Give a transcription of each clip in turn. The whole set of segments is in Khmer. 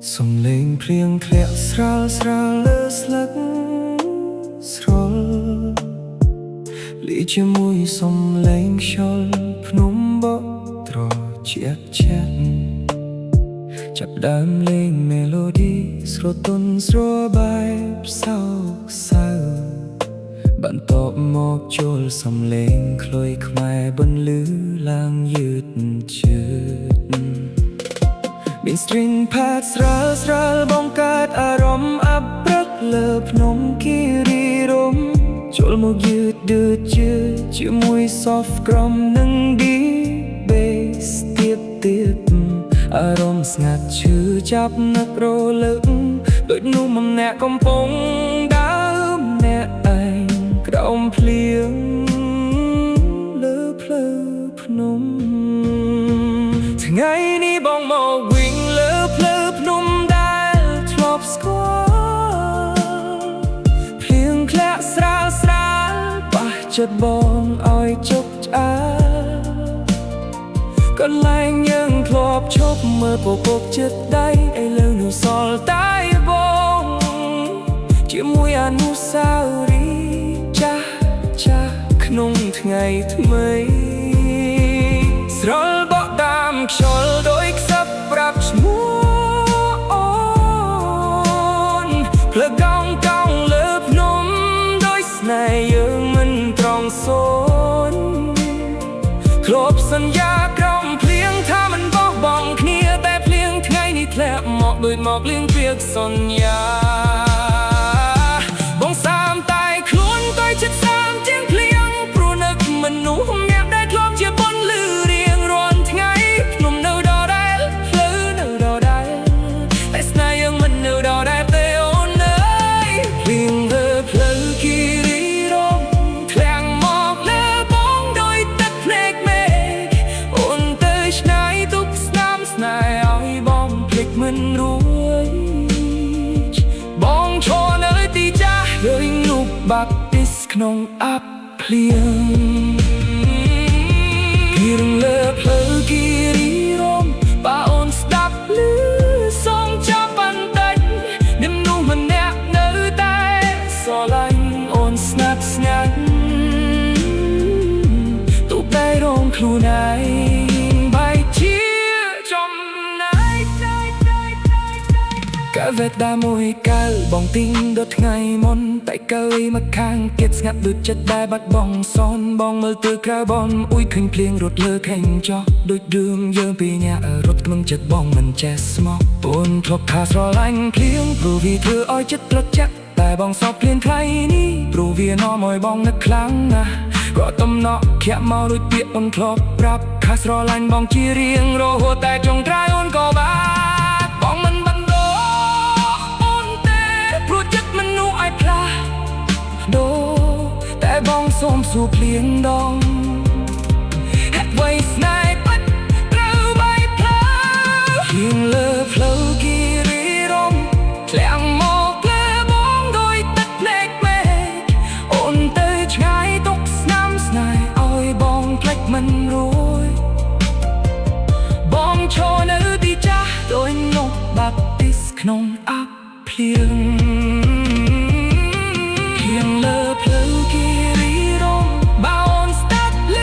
សំឡេងភ្លៀងធ្លាក់ស្រាលស្រាលលើស្លឹកស្រល់លាយជាមួយសំឡេងខ្យល់ភ្នំបក់ត្រជាក់ជាក់ចាប់ដើមលេងមេឡូឌីស្រទន់ស្របែបសោកសៅបន្ទាប់មកចូលសំឡេងខ្លុយខ្មែរបន្លឺឡើងយឺតជឿនមាន string pad ស្រាលស្រាលបង្កើតអារម្មណ៍អាប់ព្រឹកលើភ្នំគិរីរម្យចូលមកយឺតឌឺតជាមួយ soft ក្រំនិង deep bass ទៀតអារម្មណ៍ស្ងាត់ឈឺចាប់នឹករលឹកដូចនោះម្នាក់កំពុងដើរម្នាក់ឯងក្រោមភ្លៀងលើផ្លូវភ្នំថ្ងៃនេះបងមកវិញលើផ្លូវភ្នំដែលធ្លាប់ស្គាល់ភ្លៀងធ្លាក់ស្រាលស្រាលប៉ះចិត្តបងឲ្យជប់ឆ្អើកន្លែងយើងធ្លាប់ឈប់មើលពពកចិត្តដៃឥឡូវនោះសល់តែបងជាមួយអនុស្សាវរីយ៍ចាស់ក្នុងថ្ងៃថ្មីស្រលបក់ដាមខ្យល់ដោយខ្សឹបប្រាប់ឈ្មោះអូនផ្លូវកង់លើភ្នំដោយស្នេហ៍យើងមិនត្រង់សូន្យធ្លាប់សន្យាក្រំភ្លៀងថាមិនបោះបង់គ្នាតែភ្លៀងថ្ងៃនេះធ្លាក់មកដូចមកលៀងពាក្យសន្យាបងសាមតែខ្លួនទៅចិត្តសាមជាងភ្លៀងព្រោះនឹកមនុស្សម្នាក់ដែលធ្លាប់ជាបនលឺរៀងរាល់ថ្ងៃភ្នំនៅដដែលផ្លូវនៅដដែលតែស្នេហ៍យើងមិននៅដដែលទេអូនអើយភ្លៀងលើផ្លូវគិរីរម្យធ្លាក់មកលើបងដោយទឹកភ្នែកមេឃអូនទៅឆ្ងាយទុកស្នាមស្នេហ៍ឲ្យបងភ្លេចមិនរួចបងឈរនៅទីចាស់ដោយនូបបាប់ទីសក្នុងអាប់ភ្លៀងពីរំលើផ្លូវគិរីរម្យបើអូនស្ដាប់ឮសងចាំបន្តិចនាងនោះម្នាក់នៅតែស្រឡាញ់អូនស្ងាត់ស្ងាត់ទូតែរងខ្លួនឯងបែកជាចំណែកកែវេតដាមួយកៅបងទីងដូចថ្ងៃមុនតែកើយមកខាងទៀតស្ងាត់ដូចចិត្តដែលបាត់បង់សនបងមើលទៅក្រៅបងអ៊ុយឃើញភ្លៀងរត់លើខេងចោះដូចរឿងយើងពីអ្នករត់ក្នុងចិត្តបងមិនចេះស្មោះអូនធ្លាប់ថាស្រឡាញ់ភ្លៀងព្រោះវាធ្វើឲ្យចិត្តត្រជាក់តែបងសោកភ្លៀងថ្ងៃនេះព្រោះវានាំឲ្យបងនឹកខ្លាំងណាស់ក៏តំណក់ខាក់មកដូចពាក្យអូនធ្លាប់ប្រាប់ថាស្រឡាញ់បងជារៀងរហូតតែចុងក្រោយអូនក៏បានបងមិនបានតែបងសូមសួរភ្លៀងដងហេតុអ្វីស្នេហ៍បាត់ត្រូវបែកផ្លូវភ្លៀងលើផ្លូវគិរីរម្យធ្លាក់មកលើបងដោយទឹកភ្នែកមេឃអូនទៅឆ្ងាយទុកស្នាមស្នេហ៍ឲ្យបងភ្លេចមិនរួចបងឈរនៅទីចាស់ដោយនោះបាប់ទីសក្នុងអាប់ភ្លៀងលើផ្លូវគិរីរម្យបើអូនស្ដាប់ឮ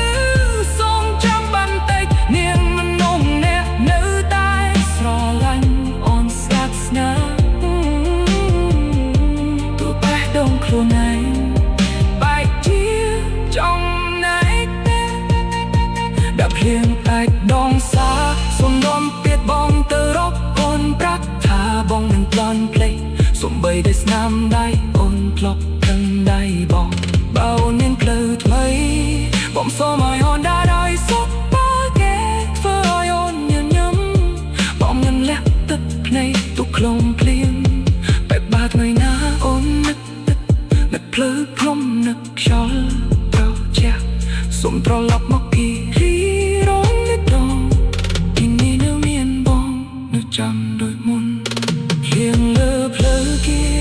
សងចាំបន្តិចនាងមនុស្សម្នាក់នៅតែស្រឡាញ់អូនស្ងាត់ស្ងាត់ទូបេះដូងខ្លួនឯងបែកជាចំណែកដល់ភ្លៀងតែដងសាសុំនាំពាក្យបងទៅរកអូនប្រាប់ថាបងមិនប្លន់ភ្លេចសូម្បីតែស្នាមដៃអូនធ្លាប់ដៃបងបើអូនមានផ្លូវថ្មីបងសូមឲ្យអូនដើរដោយសុខបើគេធ្វើឲ្យអូនញញឹមបងញ៉ាំលាក់ទឹកភ្នែកទុកខ្លងភ្លៀងបែបបាត់ថ្ងៃណាអូននឹកផ្លូវភ្នំនឹកខ្យល់ត្រជាក់សូមត្រឡប់មកគិរីរម្យដងទីនេះនៅមានបងនៅចាំដូចមុនភ្លៀងលើផ្លូវគិ